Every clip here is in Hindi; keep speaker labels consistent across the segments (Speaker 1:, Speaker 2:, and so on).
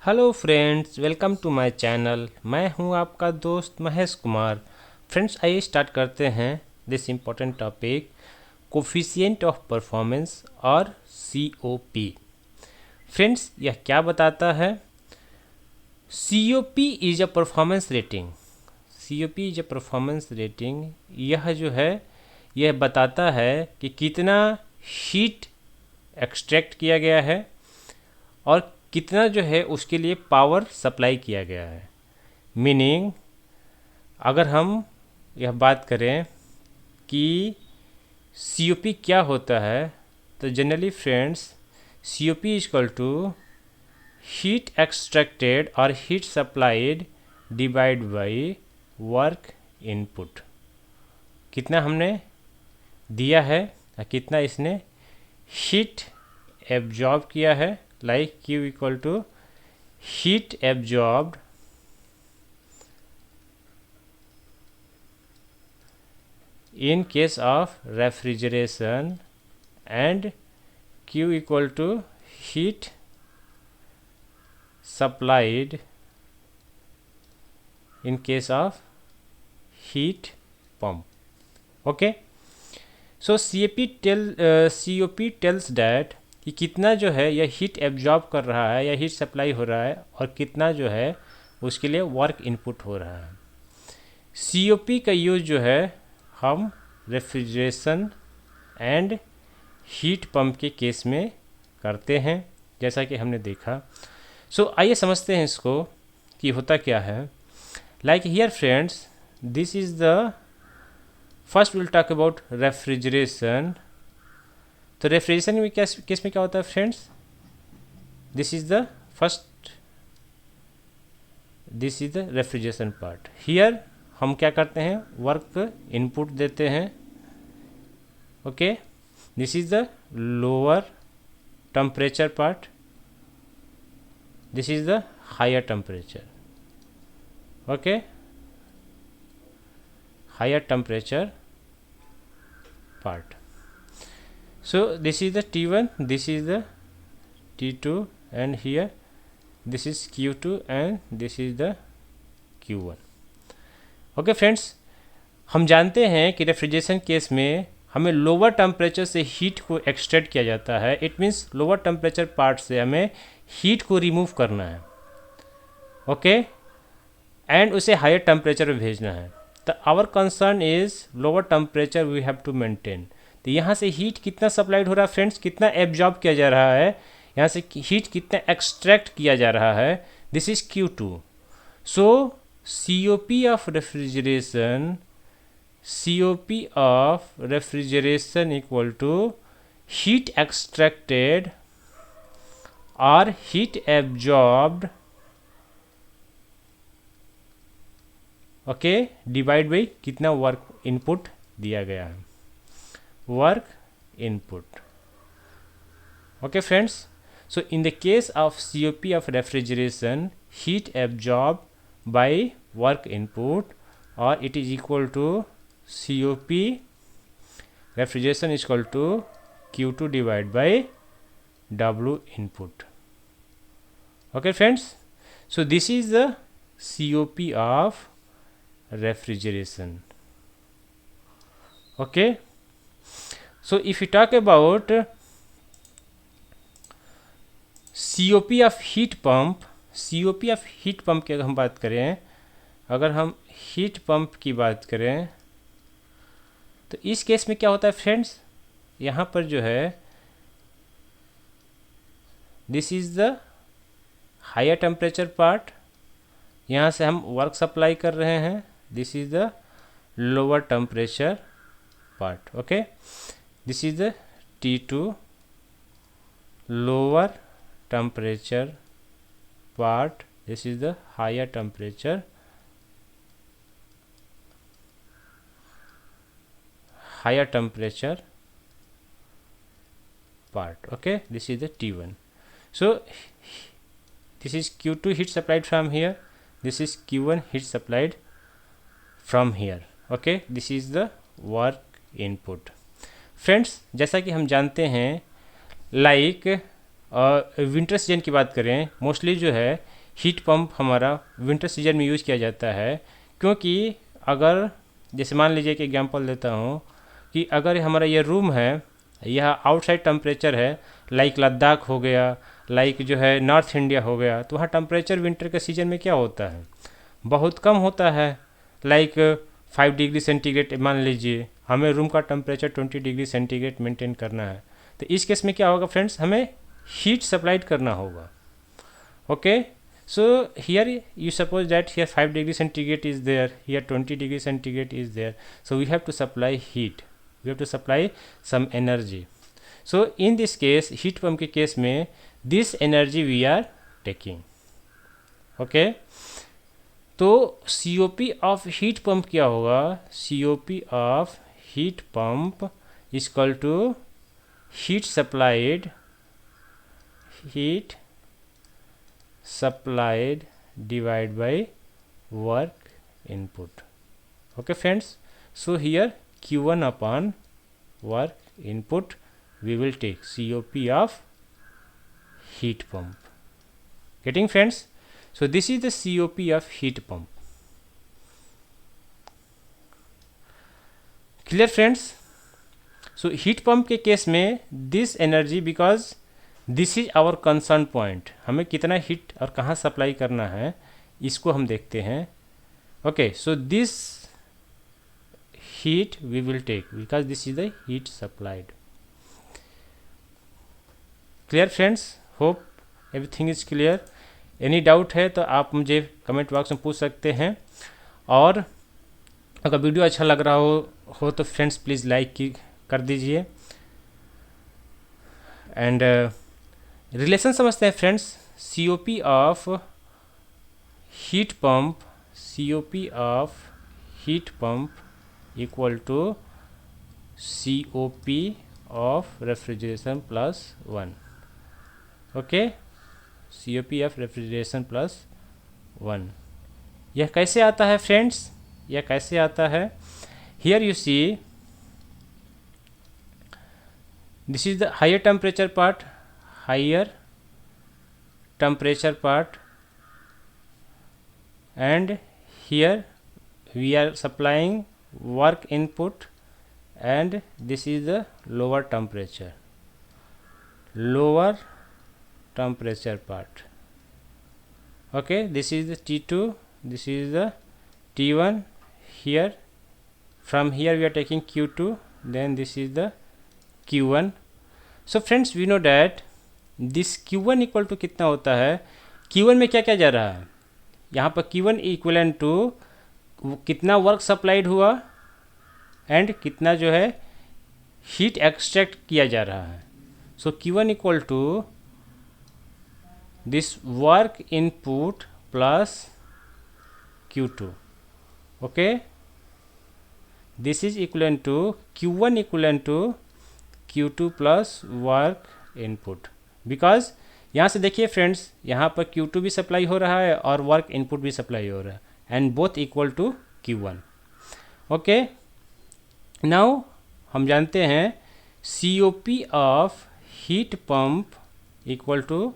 Speaker 1: Hello friends, welcome to my channel. मैं हूं आपका दोस्त महेश कुमार। फ्रेंड्स, आइए स्टार्ट करते हैं this important topic, coefficient of performance और COP। फ्रेंड्स, यह क्या बताता है? COP is a performance rating. COP is a performance rating. यह जो है यह बताता है कि कितना हीट एक्सट्रैक्ट किया गया है और कितना जो है उसके लिए पावर सप्लाई किया गया है। मीनिंग, अगर हम यह बात करें कि COP क्या होता है, तो generally friends COP is equal to heat extracted और heat supplied divide by work input. कितना हमने दिया है और कितना इसने हीट एब्जॉर्ब किया है, like Q equal to heat absorbed in case of refrigeration and Q equal to heat supplied in case of heat pump. Okay, so COP tells that कि कितना जो है यह हीट एब्जॉर्ब कर रहा है या हीट सप्लाई हो रहा है और कितना जो है उसके लिए वर्क इनपुट हो रहा है। COP का यूज़ जो है हम रेफ्रिजरेशन एंड हीट पंप के केस में करते हैं, जैसा कि हमने देखा। सो आइए समझते हैं इसको कि होता क्या है। Like here friends, this is the first will talk about refrigeration. तो रेफ्रिजरेशन में केस में क्या होता है friends? This is the refrigeration part. Here हम क्या करते हैं, वर्क इनपुट देते हैं। Okay, this is the lower temperature part, this is the higher temperature. Okay, higher temperature part. So this is the T1, this is the T2 and here this is Q2 and this is the Q1। Okay friends, हम जानते हैं कि रेफ्रिजरेशन केस में हमें लोअर टेम्परेचर से हीट को एक्सट्रैक्ट किया जाता है। It means lower temperature part से हमें हीट को रिमूव करना है। ओके, एंड उसे हायर टेम्परेचर में भेजना है। तो our concern is lower temperature we have to maintain. तो यहाँ से हीट कितना सप्लाइड हो रहा है फ्रेंड्स, कितना एब्जॉर्ब किया जा रहा है, यहाँ से हीट कितना एक्सट्रैक्ट किया जा रहा है, this is Q2। So COP of refrigeration equal to heat extracted or heat absorbed, okay, divide by कितना वर्क इनपुट दिया गया है, work input. Okay friends, so in the case of COP of refrigeration, heat absorbed by work input, or it is equal to COP refrigeration is equal to Q2 divided by W input. Okay friends, so this is the COP of refrigeration. Okay, so if you talk about COP of heat pump, COP of heat pump की अगर हम बात करें, अगर हम हीट पंप की बात करें तो इस केस में क्या होता है फ्रेंड्स, यहाँ पर जो है this is the higher temperature part, यहाँ से हम वर्क सप्लाई कर रहे हैं, this is the lower temperature part. Okay, this is the T2 lower temperature part, this is the higher temperature part. Okay, this is the T1. So this is Q2 heat supplied from here, this is Q1 heat supplied from here. Okay, this is the work input. Friends, जैसा कि हम जानते हैं, लाइक विंटर सीजन की बात करें, मोस्टली जो है हीट पंप हमारा विंटर सीजन में यूज़ किया जाता है, क्योंकि अगर जैसे मान लीजिए कि एग्जांपल देता हूँ कि अगर हमारा ये रूम है, यह आउटसाइड टेम्परेचर है, लाइक लद्दाख हो गया, लाइक जो है नॉर्थ इंडिया हो गया, तो वहाँ टेम्परेचर विंटर के सीज़न में क्या होता है, बहुत कम होता है, लाइक 5 डिग्री सेंटीग्रेड। मान लीजिए हमें रूम का टेम्परेचर 20 डिग्री सेंटीग्रेड मेंटेन करना है, तो इस केस में क्या होगा फ्रेंड्स, हमें हीट सप्लाइड करना होगा। Okay, so here you suppose that here 5 degree centigrade is there, here 20 degree centigrade is there, so we have to supply heat, we have to supply some energy. So in this case heat pump के केस में this energy we are taking. okay, तो COP of heat pump क्या होगा, COP of heat pump is equal to heat supplied divided by work input. Okay friends, so here Q1 upon work input we will take COP of heat pump. Getting friends? So this is the COP of heat pump. Clear friends? So heat pump के केस में this energy, because this is our concern point, हमें कितना हीट और कहाँ सप्लाई करना है इसको हम देखते हैं। Okay, so this heat we will take because this is the heat supplied. Clear friends, hope everything is clear. Any doubt है तो आप मुझे कमेंट बॉक्स में पूछ सकते हैं, और अगर वीडियो अच्छा लग रहा हो तो फ्रेंड्स प्लीज़ लाइक कर दीजिए। एंड रिलेशन समझते हैं friends, COP of heat pump, COP of heat pump equal to COP of refrigeration plus 1। Okay, COP of refrigeration plus 1। यह कैसे आता है फ्रेंड्स, यह कैसे आता है, here you see this is the higher temperature part, higher temperature part, and here we are supplying work input, and this is the lower temperature part. Okay, this is the T2, this is the T1. Here from here we are taking Q2, then this is the Q1. So friends, we know that this Q1 equal to कितना होता है, Q1 में क्या क्या जा रहा है, यहाँ पर Q1 इक्वलेंट टू कितना वर्क सप्लाइड हुआ एंड कितना जो है हीट एक्सट्रैक्ट किया जा रहा है। So Q1 equal to this work input plus Q2। Okay, this is equivalent to Q1 equivalent to Q2 plus work input, because यहाँ से देखिए फ्रेंड्स, यहाँ पर Q2 भी सप्लाई हो रहा है और वर्क इनपुट भी सप्लाई हो रहा है, and both equal to Q1। Okay, now हम जानते हैं COP of heat pump equal to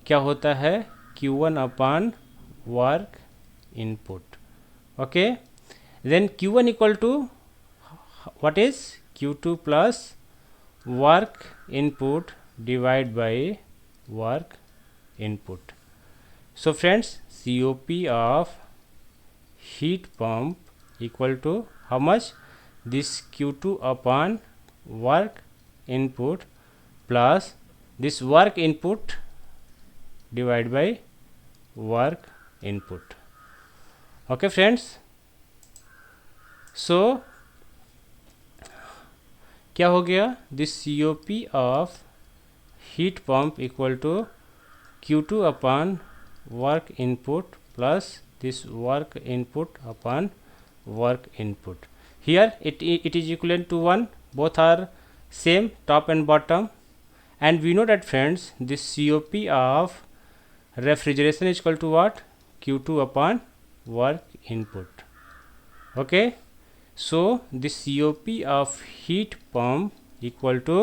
Speaker 1: क्या होता है, Q1 upon work input. Okay, then Q1 equal to what is Q2 plus work input divide by work input. So friends, COP of heat pump equal to how much, this Q2 upon work input plus this work input divided by work input. Okay friends, so क्या हो गया, this COP of heat pump equal to Q2 upon work input plus this work input upon work input. Here it is equivalent to 1, both are same, top and bottom, and we know that friends this COP of refrigeration is equal to what, Q2 upon work input. Okay, so this COP of heat pump equal to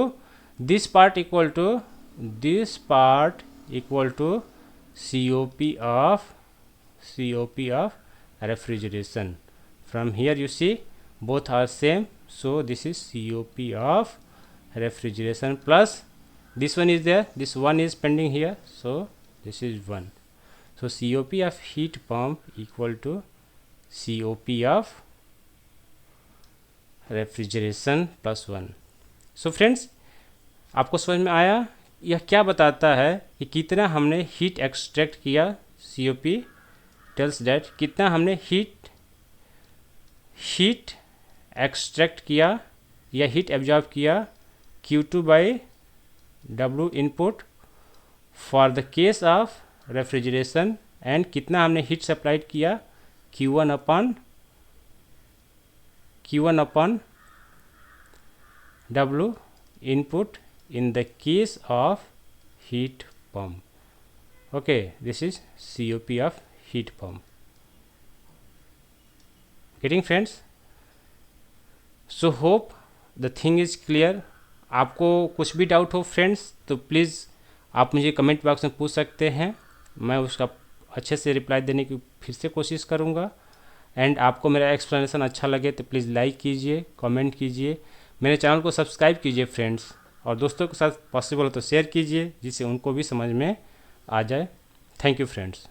Speaker 1: this part equal to COP of refrigeration. From here you see both are same, so this is COP of refrigeration plus this one is there, this one is pending here, so this is 1. So COP of heat pump equal to COP of refrigeration plus 1. So friends, आपको समझ में आया यह क्या बताता है कि कितना हमने हीट एक्सट्रैक्ट किया. COP टेल्स दैट कितना हमने हीट एक्सट्रैक्ट किया या हीट एब्जॉर्ब किया. Q2/W input for the case of refrigeration and कितना हमने हीट सप्लाइड किया Q1 upon W input in the case of heat pump. Okay, this is COP of heat pump. Getting friends? So hope the thing is clear. आपको कुछ भी डाउट हो फ्रेंड्स तो प्लीज़ आप मुझे कमेंट बॉक्स में पूछ सकते हैं, मैं उसका अच्छे से रिप्लाई देने की फिर से कोशिश करूँगा. एंड आपको मेरा एक्सप्लेनेशन अच्छा लगे तो प्लीज़ लाइक कीजिए, कमेंट कीजिए, मेरे चैनल को सब्सक्राइब कीजिए फ्रेंड्स, और दोस्तों के साथ पॉसिबल हो तो शेयर कीजिए जिससे उनको भी समझ में आ जाए. Thank you friends.